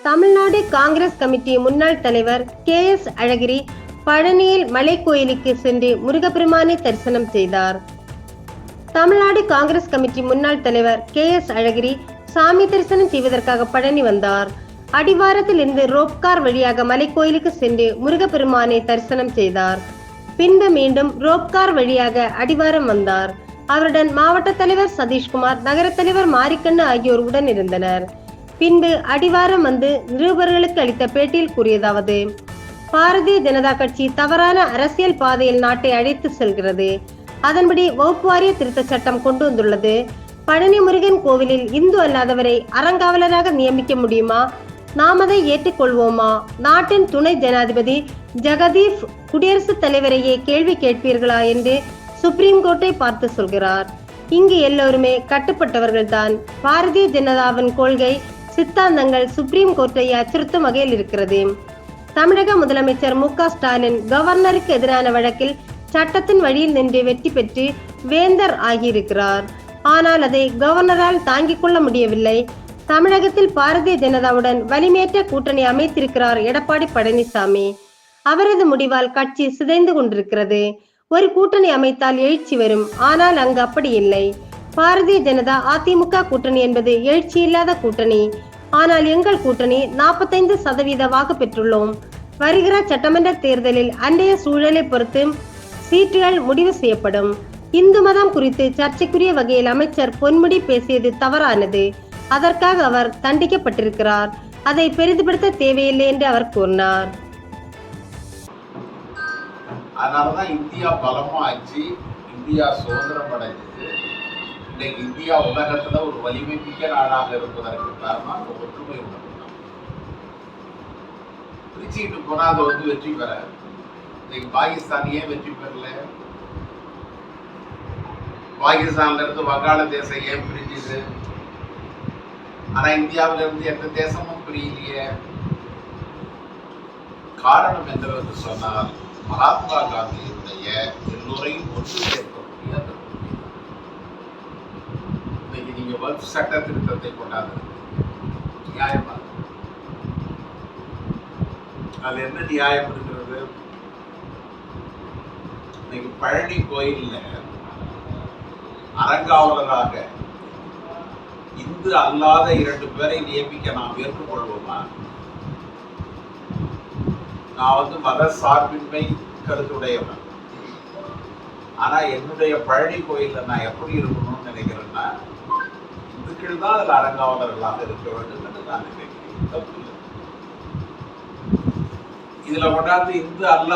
Tamil Nadu Congress committee முன்னாள் தலைவர் KS. அழகிரி பழனியில் மலைக்கோயிலுக்கு சென்று முருகப்பெருமானை தரிசனம் செய்தார். தமிழ்நாடு காங்கிரஸ் கமிட்டி முன்னாள் தலைவர் கே.எஸ். அழகிரி சாமி தரிசனம் செய்வதற்காக பழனி வந்தார். அடிவாரத்தில் இருந்து ரோப்கார் வழியாக மலைக்கோயிலுக்கு சென்று முருகப்பெருமானை தரிசனம் செய்தார். பின்பு மீண்டும் ரோப்கார் வழியாக அடிவாரம் வந்தார். அவருடன் மாவட்ட தலைவர் சதீஷ்குமார், நகர தலைவர் மாரிக்கண்ணு ஆகியோர் உடன் இருந்தனர். பின்பு அடிவாரம் வந்து நிருபர்களுக்கு அளித்த பேட்டியில் கூறியதாவது: பாரதிய ஜனதா கட்சி தவறான அரசியல் பாதையில் நாட்டை அழைத்து செல்கிறது. அதன்படி வகுப்பு வாரிய திருத்த சட்டம் கொண்டு வந்துள்ளது. பழனி முருகன் கோவிலில் இந்து அல்லாதவரை அறங்காவலராக நியமிக்க முடியுமா? நாம் அதை ஏற்றுக்கொள்வோமா? நாட்டின் துணை ஜனாதிபதி ஜெகதீப் குடியரசுத் தலைவரையே கேள்வி கேட்பீர்களா என்று சுப்ரீம் கோர்ட்டை பார்த்து சொல்கிறார். இங்கு எல்லோருமே கட்டுப்பட்டவர்கள்தான். பாரதிய ஜனதாவின் கொள்கை சித்தாந்தங்கள் சுப்ரீம் கோர்ட்டை அச்சுறுத்தும் வகையில் இருக்கிறது. தமிழக முதலமைச்சர் மு.க. ஸ்டாலின் கவர்னருக்கு எதிரான வழக்கில் சட்டத்தின் வழியில் நின்று வெற்றி பெற்று வேந்தர் ஆகியிருக்கிறார். ஆனால் அதை கவர்னரால் தாங்கிக் கொள்ள முடியவில்லை. தமிழகத்தில் பாரதிய ஜனதாவுடன் வலிமையற்ற கூட்டணி அமைத்திருக்கிறார் எடப்பாடி பழனிசாமி. அவரது முடிவால் கட்சி சிதைந்து கொண்டிருக்கிறது. ஒரு கூட்டணி அமைத்தால் எழுச்சி வரும். ஆனால் அங்கு அப்படி இல்லை. பாரதிய ஜனதா அதிமுக கூட்டணி என்பது எழுச்சி இல்லாத கூட்டணி. ஆனால் எங்கள் கூட்டணி 45% வாக்கு பெற்றுள்ளோம். வருகிற சட்டமன்ற தேர்தலில் அன்றைய சூழலை பொறுத்து சீட்டுகள் முடிவு செய்யப்படும். இந்து மதம் குறித்து சர்ச்சைக்குரிய வகையில் அமைச்சர் பொன்முடி பேசியது தவறானது. அதற்காக அவர் தண்டிக்கப்பட்டிருக்கிறார். அதை பெரிதுபடுத்த தேவையில்லை என்று அவர் கூறினார். அதனாலதான் இந்தியா பலமா ஆச்சு, இந்தியா சுதந்திரம் அடைஞ்சது. இன்னைக்கு இந்தியா உலகத்துல ஒரு வலிமை மிக்க நாடாக இருப்பதற்கு காரணம் அந்த ஒற்றுமை உணர்வு தான். பிரிச்சுக்கிட்டு போனா அதை வெற்றி பெற. இன்னைக்கு பாகிஸ்தான் ஏன் வெற்றி பெறல? பாகிஸ்தான்ல இருந்து வங்காளதேசம் ஏன் பிரிஞ்சுது? ஆனா இந்தியாவில இருந்து எந்த தேசமும் பிரியலையே. காரணம் என்னவென்று சொன்னால், மகாத்மா காந்தியினுடைய எல்லோரையும் ஒன்று சேர்க்கக்கூடிய அந்த இன்னைக்கு நீங்க வக்ஃப் சட்ட திருத்தத்தை கொண்டாந்து நியாயமா? அது என்ன நியாயம் இருக்கிறது? இன்னைக்கு பழனி கோயில்ல அறங்காவலராக இந்து அல்லாத 2 பேரை நியமிக்க நாம் ஏற்றுக்கொள்வோமா? நான் மத சார்பின்மை கருத்துடையவன். ஆனா என்னுடைய பழனி கோயில்ல நான் எப்படி இருக்கணும்னு நினைக்கிறேன்னா, இந்துக்கள் தான் அதுல அறங்காவலர்களாக இருக்க வேண்டும் என்று நான் நினைக்கிறேன். தப்பு இல்லை. இதுல கொண்டாந்து இந்து அல்லா